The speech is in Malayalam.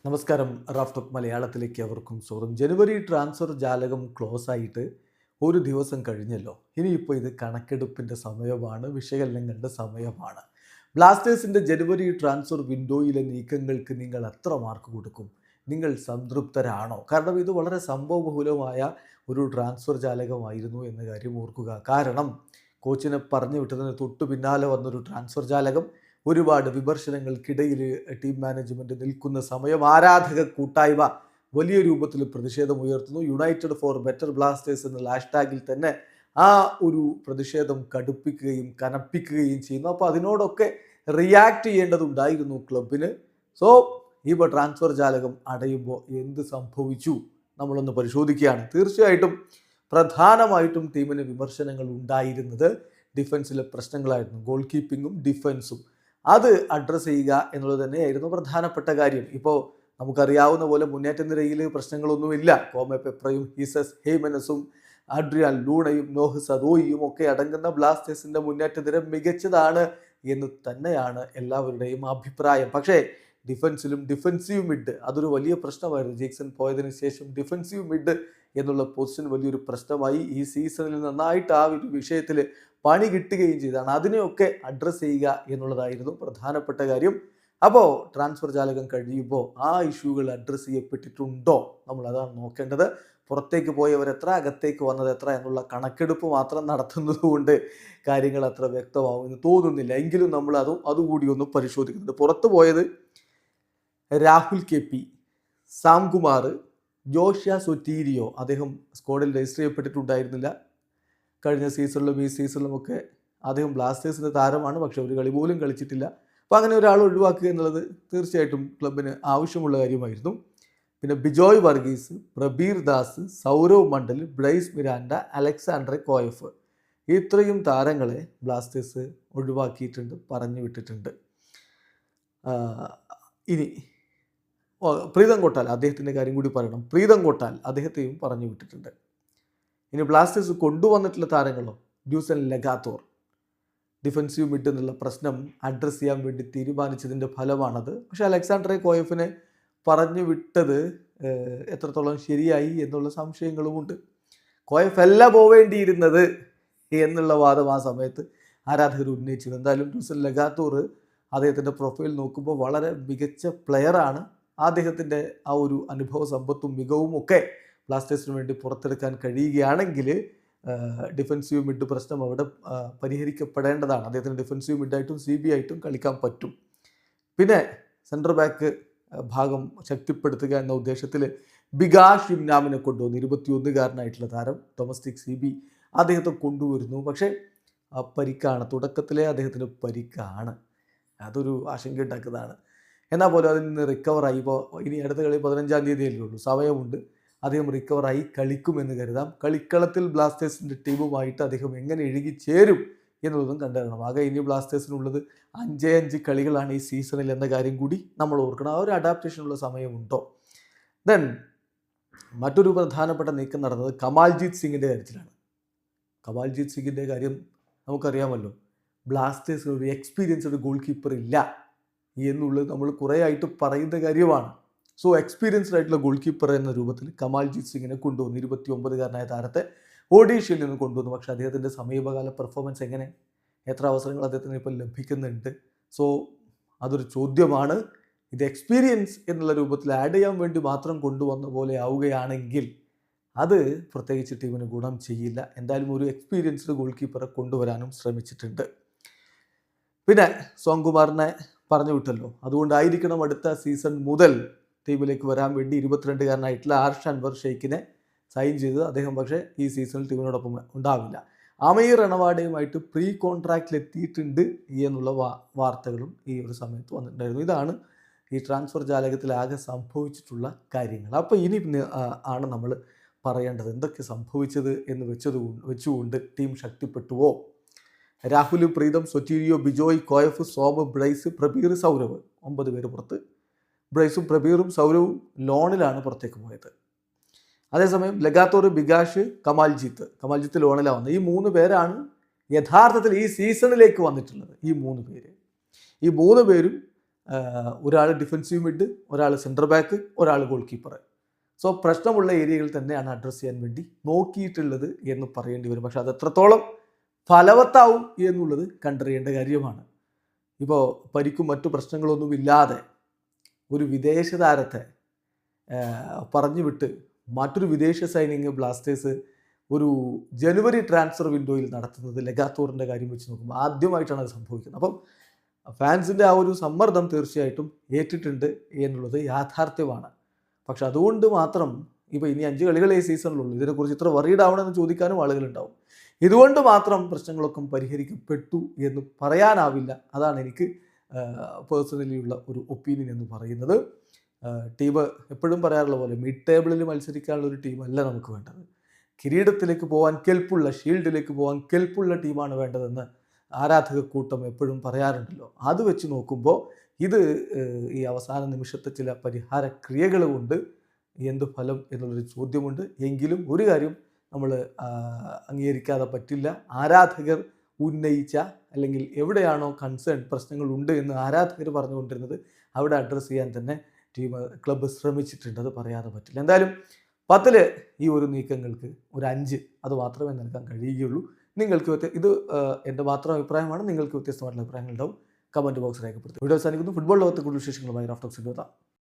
നമസ്കാരം. റാഫ് ടോക്ക് മലയാളത്തിലേക്ക് അവർക്കും സ്വാഗതം. ജനുവരി ട്രാൻസ്ഫർ ജാലകം ക്ലോസ് ആയിട്ട് ഒരു ദിവസം കഴിഞ്ഞല്ലോ. ഇനിയിപ്പോൾ ഇത് കണക്കെടുപ്പിൻ്റെ സമയമാണ്, വിശകലനങ്ങളുടെ സമയമാണ്. ബ്ലാസ്റ്റേഴ്സിൻ്റെ ജനുവരി ട്രാൻസ്ഫർ വിൻഡോയിലെ നീക്കങ്ങൾക്ക് നിങ്ങൾ എത്ര മാർക്ക് കൊടുക്കും? നിങ്ങൾ സംതൃപ്തരാണോ? കാരണം ഇത് വളരെ സംഭവബഹുലമായ ഒരു ട്രാൻസ്ഫർ ജാലകമായിരുന്നു എന്ന കാര്യം ഓർക്കുക. കാരണം കോച്ചിനെ പറഞ്ഞു വിട്ടതിന് തൊട്ടു പിന്നാലെ വന്നൊരു ട്രാൻസ്ഫർ ജാലകം, ഒരുപാട് വിമർശനങ്ങൾക്കിടയിൽ ടീം മാനേജ്മെൻറ്റ് നിൽക്കുന്ന സമയം ആരാധക കൂട്ടായ്മ വലിയ രൂപത്തിൽ പ്രതിഷേധമുയർത്തുന്നു. യുണൈറ്റഡ് ഫോർ ബെറ്റർ ബ്ലാസ്റ്റേഴ്സ് എന്ന ഹാഷ്ടാഗിൽ തന്നെ ആ ഒരു പ്രതിഷേധം കടുപ്പിക്കുകയും കനപ്പിക്കുകയും ചെയ്യുന്നു. അപ്പോൾ അതിനോടൊക്കെ റിയാക്ട് ചെയ്യേണ്ടതുണ്ടായിരുന്നു ക്ലബിന്. സോ ഇപ്പോൾ ട്രാൻസ്ഫർ ജാലകം അടയുമ്പോൾ എന്ത് സംഭവിച്ചു നമ്മളൊന്ന് പരിശോധിക്കുകയാണ്. തീർച്ചയായിട്ടും പ്രധാനമായിട്ടും ടീമിന് വിമർശനങ്ങൾ ഉണ്ടായിരുന്നത് ഡിഫൻസിലെ പ്രശ്നങ്ങളായിരുന്നു. ഗോൾ കീപ്പിങ്ങും ഡിഫൻസും അത് അഡ്രസ്സ് ചെയ്യുക എന്നുള്ളത് തന്നെയായിരുന്നു പ്രധാനപ്പെട്ട കാര്യം. ഇപ്പോൾ നമുക്കറിയാവുന്ന പോലെ മുന്നേറ്റ നിരയിൽ പ്രശ്നങ്ങളൊന്നുമില്ല. കോമെ പെപ്രയും ഹീസസ് ഹെയ്മനസും അഡ്രിയാൻ ലൂണയും നോഹ് സദോയിയും ഒക്കെ അടങ്ങുന്ന ബ്ലാസ്റ്റേഴ്സിൻ്റെ മുന്നേറ്റ നിര മികച്ചതാണ് എന്ന് തന്നെയാണ് എല്ലാവരുടെയും അഭിപ്രായം. പക്ഷേ ഡിഫൻസീവ് മിഡ് അതൊരു വലിയ പ്രശ്നമായിരുന്നു. ജേക്സൺ പോയതിനു ശേഷം ഡിഫൻസീവ് മിഡ് എന്നുള്ള പൊസിഷൻ വലിയൊരു പ്രശ്നമായി. ഈ സീസണിൽ നന്നായിട്ട് ആ ഒരു വിഷയത്തിൽ പണി കിട്ടുകയും ചെയ്താണ്. അതിനെയൊക്കെ അഡ്രസ്സ് ചെയ്യുക എന്നുള്ളതായിരുന്നു പ്രധാനപ്പെട്ട കാര്യം. അപ്പോൾ ട്രാൻസ്ഫർ ജാലകം കഴിയുമ്പോൾ ആ ഇഷ്യൂകൾ അഡ്രസ്സ് ചെയ്യപ്പെട്ടിട്ടുണ്ടോ, നമ്മൾ അതാണ് നോക്കേണ്ടത്. പുറത്തേക്ക് പോയവരെത്ര, അകത്തേക്ക് വന്നത് എത്ര എന്നുള്ള കണക്കെടുപ്പ് മാത്രം നടത്തുന്നത് കൊണ്ട് കാര്യങ്ങൾ അത്ര വ്യക്തമാവുമെന്ന് തോന്നുന്നില്ല. എങ്കിലും നമ്മൾ അതുകൂടി ഒന്ന് പരിശോധിക്കുന്നുണ്ട്. പുറത്തു പോയത് Rahul KP, Samkumar, Joshua Sotirio. അദ്ദേഹം സ്ക്വാഡിൽ രജിസ്റ്റർ ചെയ്യപ്പെട്ടിട്ടുണ്ടായിരുന്നില്ല. കഴിഞ്ഞ സീസണിലും ഈ സീസണിലുമൊക്കെ അദ്ദേഹം ബ്ലാസ്റ്റേഴ്സിൻ്റെ താരമാണ്, പക്ഷേ ഒരു കളി പോലും കളിച്ചിട്ടില്ല. അപ്പോൾ അങ്ങനെ ഒരാൾ ഒഴിവാക്കുക എന്നുള്ളത് തീർച്ചയായിട്ടും ക്ലബിന് ആവശ്യമുള്ള കാര്യമായിരുന്നു. പിന്നെ Bijoy Varghese, Prabir Das, Sourav Mandal, Bryce Miranda, Alexander Coeff, ഇത്രയും താരങ്ങളെ ബ്ലാസ്റ്റേഴ്സ് ഒഴിവാക്കിയിട്ടുണ്ട്, പറഞ്ഞു വിട്ടിട്ടുണ്ട്. ഇനി പ്രീതം കൊട്ടാൽ, അദ്ദേഹത്തിൻ്റെ കാര്യം കൂടി പറയണം. പ്രീതം കൊട്ടാൽ അദ്ദേഹത്തെയും പറഞ്ഞു വിട്ടിട്ടുണ്ട്. ഇനി ബ്ലാസ്റ്റേഴ്സ് കൊണ്ടുവന്നിട്ടുള്ള താരങ്ങളോ, ഡ്യൂസൻ ലഗാത്തോർ. ഡിഫൻസീവ് മിഡ് എന്നുള്ള പ്രശ്നം അഡ്രസ്സ് ചെയ്യാൻ വേണ്ടി തീരുമാനിച്ചതിൻ്റെ ഫലമാണത്. പക്ഷേ അലക്സാണ്ടറെ കോയഫിനെ പറഞ്ഞു വിട്ടത് എത്രത്തോളം ശരിയായി എന്നുള്ള സംശയങ്ങളുമുണ്ട്. കോയഫ് അല്ല പോവേണ്ടിയിരുന്നത് എന്നുള്ള വാദം ആ സമയത്ത് ആരാധകർ ഉന്നയിച്ചത്. എന്തായാലും ഡ്യൂസൻ ലഗാത്തോർ അദ്ദേഹത്തിൻ്റെ പ്രൊഫൈൽ നോക്കുമ്പോൾ വളരെ മികച്ച പ്ലെയറാണ്. അദ്ദേഹത്തിൻ്റെ ആ ഒരു അനുഭവ സമ്പത്തും മികവും ഒക്കെ ബ്ലാസ്റ്റേഴ്സിന് വേണ്ടി പുറത്തെടുക്കാൻ കഴിയുകയാണെങ്കിൽ ഡിഫൻസീവ് മിഡ് പ്രശ്നം അവിടെ പരിഹരിക്കപ്പെടേണ്ടതാണ്. അദ്ദേഹത്തിന് ഡിഫൻസീവ് മിഡായിട്ടും CB ആയിട്ടും കളിക്കാൻ പറ്റും. പിന്നെ സെൻറ്റർ ബാക്ക് ഭാഗം ശക്തിപ്പെടുത്തുക എന്ന ഉദ്ദേശത്തിൽ ബികാഷ് യുംനാമിനെ കൊണ്ടുവന്നു. 21-കാരനായിട്ടുള്ള താരം, ഡൊമസ്റ്റിക് CB അദ്ദേഹത്തെ കൊണ്ടുവരുന്നു. പക്ഷേ പരിക്കാണ്, തുടക്കത്തിലെ അദ്ദേഹത്തിന് പരിക്കാണ്. അതൊരു ആശങ്ക ഉണ്ടാക്കുന്നതാണ്. എന്നാൽ പോലും അതിൽ നിന്ന് റിക്കവറായി. ഇപ്പോൾ ഇനി അടുത്ത കളി 15-ാം തീയതിയല്ലേ ഉള്ളൂ, സമയമുണ്ട്. അദ്ദേഹം റിക്കവറായി കളിക്കുമെന്ന് കരുതാം. കളിക്കളത്തിൽ ബ്ലാസ്റ്റേഴ്സിൻ്റെ ടീമുമായിട്ട് അദ്ദേഹം എങ്ങനെ ഇഴുകിച്ചേരും എന്നുള്ളതും കണ്ടറിയണം. ആകെ ഇനി ബ്ലാസ്റ്റേഴ്സിനുള്ളത് 5 കളികളാണ് ഈ സീസണിൽ എന്ന കാര്യം കൂടി നമ്മൾ ഓർക്കണം. ആ ഒരു അഡാപ്റ്റേഷനുള്ള സമയമുണ്ടോ? ദെൻ മറ്റൊരു പ്രധാനപ്പെട്ട നീക്കം നടന്നത് കമാൽജീത് സിംഗിൻ്റെ കാര്യത്തിലാണ്. കമാൽജീത് സിംഗിൻ്റെ കാര്യം നമുക്കറിയാമല്ലോ. ബ്ലാസ്റ്റേഴ്സിന് ഒരു എക്സ്പീരിയൻസ്ഡ് ഗോൾ കീപ്പർ ഇല്ല എന്നുള്ളത് നമ്മൾ കുറേ ആയിട്ട് പറയുന്ന കാര്യമാണ്. സോ എക്സ്പീരിയൻസ്ഡ് ആയിട്ടുള്ള ഗോൾ കീപ്പർ എന്ന രൂപത്തിൽ കമാൽജീത് സിംഗിനെ കൊണ്ടുവന്നു. 29-കാരനായ താരത്തെ ഒഡീഷയിൽ നിന്ന് കൊണ്ടുവന്നു. പക്ഷേ അദ്ദേഹത്തിൻ്റെ സമീപകാല പെർഫോമൻസ് എങ്ങനെ, എത്ര അവസരങ്ങൾ അദ്ദേഹത്തിന് ഇപ്പോൾ ലഭിക്കുന്നുണ്ട്? സോ അതൊരു ചോദ്യമാണ്. ഇത് എക്സ്പീരിയൻസ് എന്നുള്ള രൂപത്തിൽ ആഡ് ചെയ്യാൻ വേണ്ടി മാത്രം കൊണ്ടുവന്ന പോലെ ആവുകയാണെങ്കിൽ അത് പ്രത്യേകിച്ച് ടീമിന് ഗുണം ചെയ്യില്ല. എന്തായാലും ഒരു എക്സ്പീരിയൻസ്ഡ് ഗോൾ കീപ്പറെ കൊണ്ടുവരാനും ശ്രമിച്ചിട്ടുണ്ട്. പിന്നെ സോങ്കുമാറിനെ പറഞ്ഞു വിട്ടല്ലോ. അതുകൊണ്ടായിരിക്കണം അടുത്ത സീസൺ മുതൽ ടീമിലേക്ക് വരാൻ വേണ്ടി 22-കാരനായിട്ടുള്ള ആർഷ് അൻവർ ഷെയ്ഖിനെ സൈൻ ചെയ്തത്. അദ്ദേഹം പക്ഷേ ഈ സീസണിൽ ടീമിനോടൊപ്പം ഉണ്ടാവില്ല. അമീർ റണവാഡയുമായിട്ട് പ്രീ കോൺട്രാക്റ്റിൽ എത്തിയിട്ടുണ്ട് എന്നുള്ള വാർത്തകളും ഈ ഒരു സമയത്ത് വന്നിട്ടുണ്ടായിരുന്നു. ഇതാണ് ഈ ട്രാൻസ്ഫർ ജാലകത്തിൽ ആകെ സംഭവിച്ചിട്ടുള്ള കാര്യങ്ങൾ. അപ്പോൾ ഇനി ആണ് നമ്മൾ പറയേണ്ടത് എന്തൊക്കെ സംഭവിച്ചത് എന്ന് വെച്ചുകൊണ്ട് team ശക്തിപ്പെട്ടുവോ? Rahul, Pritam, Sotirio, Bijoy, Coeff, സോമ്, Bryce, Prabir, Sourav, 9 പേര് പുറത്ത്. ബ്രൈസും പ്രബീറും സൗരവും ലോണിലാണ് പുറത്തേക്ക് പോയത്. അതേസമയം ലഗാത്തോർ, ബികാഷ്, കമാൽജിത്ത് ലോണിലാണ് വന്നത്. ഈ 3 പേരാണ് യഥാർത്ഥത്തിൽ ഈ സീസണിലേക്ക് വന്നിട്ടുള്ളത്. ഈ 3 പേരും ഒരാൾ ഡിഫൻസീവ് മിഡ്, ഒരാൾ സെൻറ്റർ ബാക്ക്, ഒരാൾ ഗോൾ കീപ്പർ. സോ പ്രശ്നമുള്ള ഏരിയകൾ തന്നെയാണ് അഡ്രസ്സ് ചെയ്യാൻ വേണ്ടി നോക്കിയിട്ടുള്ളത് എന്ന് പറയേണ്ടി വരും. പക്ഷെ അത് എത്രത്തോളം ഫലവത്താവും എന്നുള്ളത് കണ്ടറിയേണ്ട കാര്യമാണ്. ഇപ്പോൾ പരിക്കും മറ്റു പ്രശ്നങ്ങളൊന്നുമില്ലാതെ ഒരു വിദേശ താരത്തെ പറഞ്ഞു വിട്ട് മറ്റൊരു വിദേശ സൈനിങ് ബ്ലാസ്റ്റേഴ്സ് ഒരു ജനുവരി ട്രാൻസ്ഫർ വിൻഡോയിൽ നടത്തുന്നത് ലെഗാത്തോറിൻ്റെ കാര്യം വെച്ച് നോക്കുമ്പോൾ ആദ്യമായിട്ടാണ് അത് സംഭവിക്കുന്നത്. അപ്പം ഫാൻസിൻ്റെ ആ ഒരു സമ്മർദ്ദം തീർച്ചയായിട്ടും ഏറ്റിട്ടുണ്ട് എന്നുള്ളത് യാഥാർത്ഥ്യമാണ്. പക്ഷെ അതുകൊണ്ട് മാത്രം ഇപ്പോൾ ഇനി 5 കളികളേ ഈ സീസണിലുള്ളൂ, ഇതിനെക്കുറിച്ച് ഇത്ര വറീഡ് ആവണമെന്ന് ചോദിക്കാനും ആളുകളുണ്ടാവും. ഇതുകൊണ്ട് മാത്രം പ്രശ്നങ്ങളൊക്കെ പരിഹരിക്കപ്പെട്ടു എന്ന് പറയാനാവില്ല. അതാണ് എനിക്ക് പേഴ്സണലി ഉള്ള ഒരു ഒപ്പീനിയൻ എന്ന് പറയുന്നത്. ടീം എപ്പോഴും പറയാറുള്ള പോലെ മിഡ് ടേബിളിൽ മത്സരിക്കാനുള്ള ഒരു ടീമല്ല നമുക്ക് വേണ്ടത്. കിരീടത്തിലേക്ക് പോകാൻ കെൽപ്പുള്ള, ഷീൽഡിലേക്ക് പോകാൻ കെൽപ്പുള്ള ടീമാണ് വേണ്ടതെന്ന് ആരാധക കൂട്ടം എപ്പോഴും പറയാറുണ്ടല്ലോ. അത് വെച്ച് നോക്കുമ്പോൾ ഇത് ഈ അവസാന നിമിഷത്തെ ചില പരിഹാര ക്രിയകൾ കൊണ്ട് എന്ത് ഫലം എന്നുള്ളൊരു ചോദ്യമുണ്ട്. എങ്കിലും ഒരു കാര്യം നമ്മൾ അംഗീകരിക്കാതെ പറ്റില്ല. ആരാധകർ ഉന്നയിച്ച അല്ലെങ്കിൽ എവിടെയാണോ കൺസേൺ പ്രശ്നങ്ങളുണ്ട് എന്ന് ആരാധകർ പറഞ്ഞുകൊണ്ടിരുന്നത് അവിടെ അഡ്രസ്സ് ചെയ്യാൻ തന്നെ ക്ലബ്ബ് ശ്രമിച്ചിട്ടുണ്ട്. അത് പറയാതെ പറ്റില്ല. എന്തായാലും 10 ഈ ഒരു നീക്കങ്ങൾക്ക് ഒരു 5 അത് മാത്രമേ നൽകാൻ കഴിയുകയുള്ളൂ. നിങ്ങൾക്ക് ഇത് എൻ്റെ മാത്രം അഭിപ്രായമാണ്. നിങ്ങൾക്ക് വ്യത്യസ്തമായിട്ടുള്ള അഭിപ്രായങ്ങൾ ഉണ്ടാവും. കമൻറ്റ് ബോക്സ് രേഖപ്പെടുത്തും. വീഡിയോ അവസാനിക്കുന്നു. ഫുട്ബോൾ ലോകത്തെ കൂടുതൽ വിശേഷങ്ങളുമായി റാഫ് ടോക്സിൽ എത്താം.